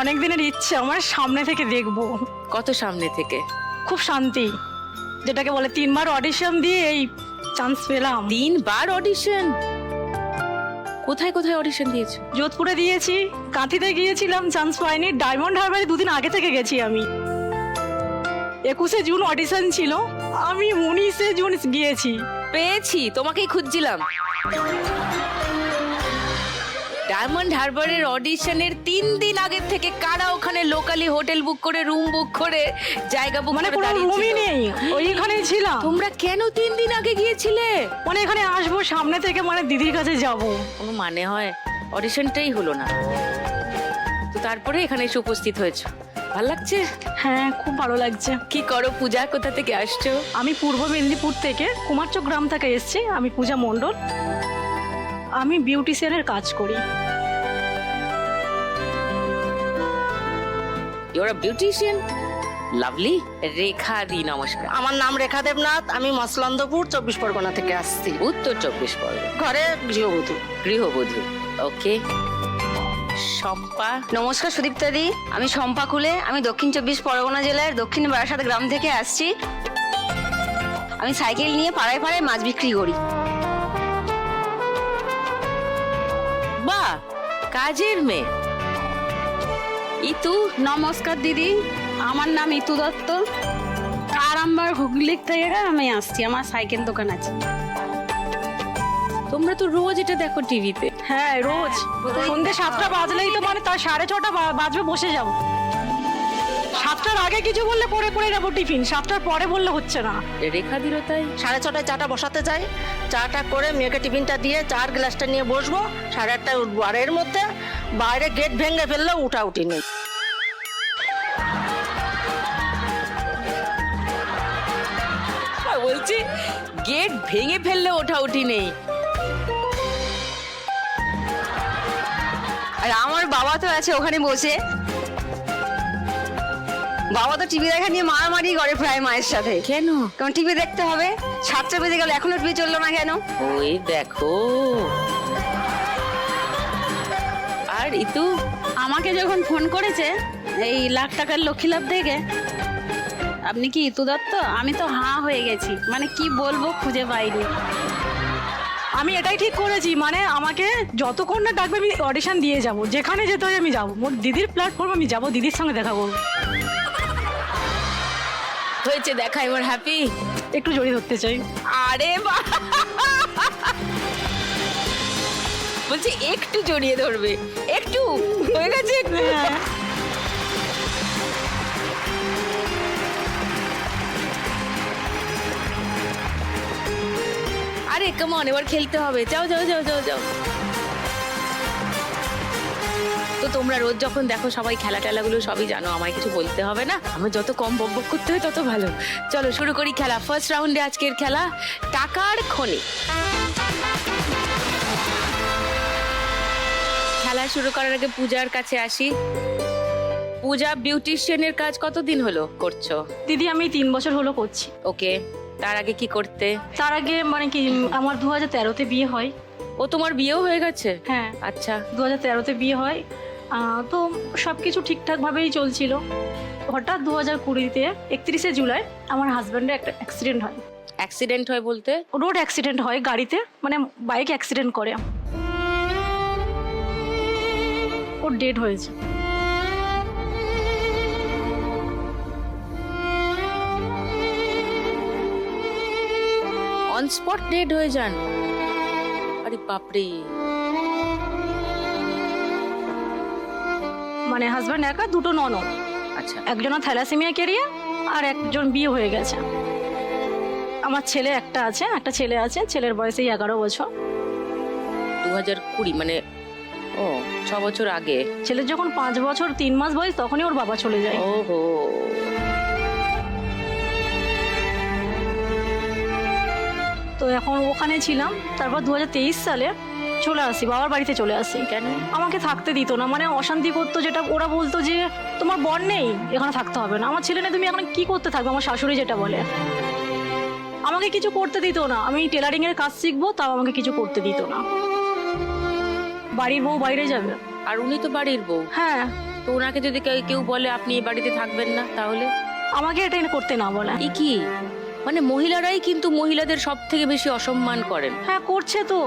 অনেক দিনের ইচ্ছে আমার সামনে থেকে দেখবো। কত সামনে থেকে? খুব শান্তি, যেটাকে বলে 3বার অডিশন দিয়ে এই চান্স পেলাম। 3বার অডিশন? কোথায় কোথায় অডিশন দিয়েছো? যোধপুরে দিয়েছি, কাঁথিতে গিয়েছিলাম, চান্স পাইনি। ডায়মন্ড হারবারে 2 দিন আগে থেকে গেছি আমি। 21শে জুন অডিশন ছিল, আমি 19শে জুন গিয়েছি। পেয়েছি, তোমাকেই খুঁজছিলাম। ডায়মন্ড হারবারের অডিশনের 3 দিন আগে থেকে কারা ওখানে লোকালি হোটেল বুক করে, রুম বুক করে, জায়গা বুক মানে করে কোনো দাঁড়িয়ে রুমই ছিল? নেই, ওইখানেই ছিলাম। তোমরা কেন 3 দিন আগে গিয়েছিলে? মানে এখানে আসবো সামনে থেকে, মানে দিদির কাছে যাব। কোনো মানে হয়? অডিশনটাই হলো না, তো তারপরে এখানে এসে উপস্থিত হয়েছো। ভাল লাগছে? হ্যাঁ, খুব ভালো লাগছে। কি করো পূজা? কোথা থেকে আসছো? আমি পূর্ব মেদিনীপুর থেকে, কুমারচক গ্রাম থেকে এসেছি। আমি পূজা মণ্ডল, আমি বিউটিশিয়ানের কাজ করি। You are a beautician? Lovely. Rekha di, নমস্কার। আমার নাম রেখা দেবনাথ, আমি মসলন্দপুর 24 পরগনা থেকে আসছি। উত্তর 24 পরগনা। ঘরে গৃহবধূ। গৃহবধূ, ওকে। শম্পা। নমস্কার সুদীপ্তা দি, আমি শম্পা কুলে, আমি দক্ষিণ 24 পরগনা জেলার দক্ষিণ বারাসাত গ্রাম থেকে আসছি। আমি সাইকেল নিয়ে পাড়ায় পাড়ায় মাছ বিক্রি করি। বাহ, কাজের মেয়ে। ইতু। নমস্কার দিদি, আমার নাম ইতু দত্ত। আরামবাগ হুগলি থেকে আমি আসছি, আমার সাইকেল দোকান আছে। তোমরা তো রোজ এটা দেখো টিভিতে। হ্যাঁ, রোজ সন্ধ্যে 7টা বাজলেই তো মানে তার 6:30 বাজবে, বসে যাব। 7টার আগে কিছু বললে পরে করে যাবো টিফিন, 7টার পরে বললে হচ্ছে না। রেখা দিল তাই। 6:30 চাটা বসাতে যাই, চাটা করে মেয়েকে টিফিনটা দিয়ে চার গ্লাসটা নিয়ে বসবো, 8:30টায় উঠবো। আর এর মধ্যে বাইরে গেট ভেঙে ফেললেও উঠি নেই। বলছি গেট ভেঙে ফেললে ওঠা নেই। আর আমার বাবা তো আছে ওখানে বসে, বাবা তো টিভি দেখা নিয়ে মারামারি করে প্রায় মায়ের সাথে। কেন? কারণ টিভি দেখতে হবে। 7টা বেজে গেল, এখনো টিভি চললো না কেন? ওই দেখো। আর ইতু? আমাকে যখন ফোন করেছে এই লাখ টাকার লক্ষ্মী লাভ থেকে, আপনি কি ইতু দত্ত, আমি তো হাঁ হয়ে গেছি, মানে কি বলবো খুঁজে পাইনি। আমি এটাই ঠিক করেছি, মানে আমাকে যতক্ষণ না ডাকবে আমি অডিশন দিয়ে যাব, যেখানে যেতে হয় আমি যাবো। মোর দিদির প্ল্যাটফর্ম আমি যাব, দিদির সঙ্গে দেখা করবো। হয়েছে দেখা, এবার হ্যাপি? একটু জড়িয়ে ধরতে চাই। আরে বাহ, বলছি একটু জড়িয়ে ধরবে, একটু হয়ে গেছে। হ্যাঁ। আরে কেমন, এবার খেলতে হবে। যাও যাও যাও যাও যাও। তো তোমরা রোজ যখন দেখো সবাই খেলা টেলাগুলো সবই জানো, আমায় কিছু বলতে হবে না। আমার যত কম বকবক করতে হয় তত ভালো। চলো শুরু করি খেলা। ফার্স্ট রাউন্ডে আজকের খেলা টাকার খনি। খেলা শুরু করার আগে পূজার কাছে আসি। পূজা, বিউটিশিয়ানের কাজ কতদিন হলো করছো? দিদি আমি 3 বছর হলো করছি। ওকে, তার আগে কি করতে? তার আগে মানে কি আমার 2013তে বিয়ে হয়। ও, তোমার বিয়েও হয়ে গেছে? হ্যাঁ, আচ্ছা। 2013তে বিয়ে হয়। তো সব কিছু ঠিকঠাকভাবেই চলছিল। হঠাৎ 2020তে 31শে জুলাই আমার হাজব্যান্ডের একটা অ্যাক্সিডেন্ট হয়। অ্যাক্সিডেন্ট হয় বলতে? রোড অ্যাক্সিডেন্ট হয়, গাড়িতে মানে বাইক অ্যাক্সিডেন্ট করে, ও ডেড হয়েছে। অন স্পট ডেড হয়ে যান? আরে বাপরে। মানে হাজব্যান্ড একা, 2টো ননদ। আচ্ছা। একজনের থ্যালাসেমিয়া ক্যারিয়ার আর একজন বিয়ে হয়ে গেছে। আমার ছেলে একটা আছে, একটা ছেলে আছে, ছেলের বয়স এই 11 বছর। 2020 মানে ও 6 বছর আগে। ছেলের যখন 5 বছর 3 মাস বয়স তখনই ওর বাবা চলে যায়। ওহো। তো এখন ওখানে ছিলাম। তারপর 2023 সালে চলে আসি, বাবার বাড়িতে চলে আসি। কেন? আমাকে থাকতে দিত না, মানে অশান্তি করতো। যেটা ওরা বলতো যে তোমার বর নেই, এখানে থাকতে হবে না। আমার ছেলে নেই, তুমি এখন কি করতে থাকবে, আমার শাশুড়ি যেটা বলে। আমাকে কিছু করতে দিত না। আমি টেলারিং এর কাজ শিখবো, তাও আমাকে কিছু করতে দিত না। বাড়ির বউ বাইরে যাবে। আর উনি তো বাড়ির বউ। হ্যাঁ, তো ওনাকে যদি কেউ বলে আপনি এই বাড়িতে থাকবেন না, তাহলে আমাকে এটা করতে না বলে। এ কি, মানে মহিলারাই কিন্তু মহিলাদের সব থেকে বেশি অসম্মান করেন। হ্যাঁ করছে তো।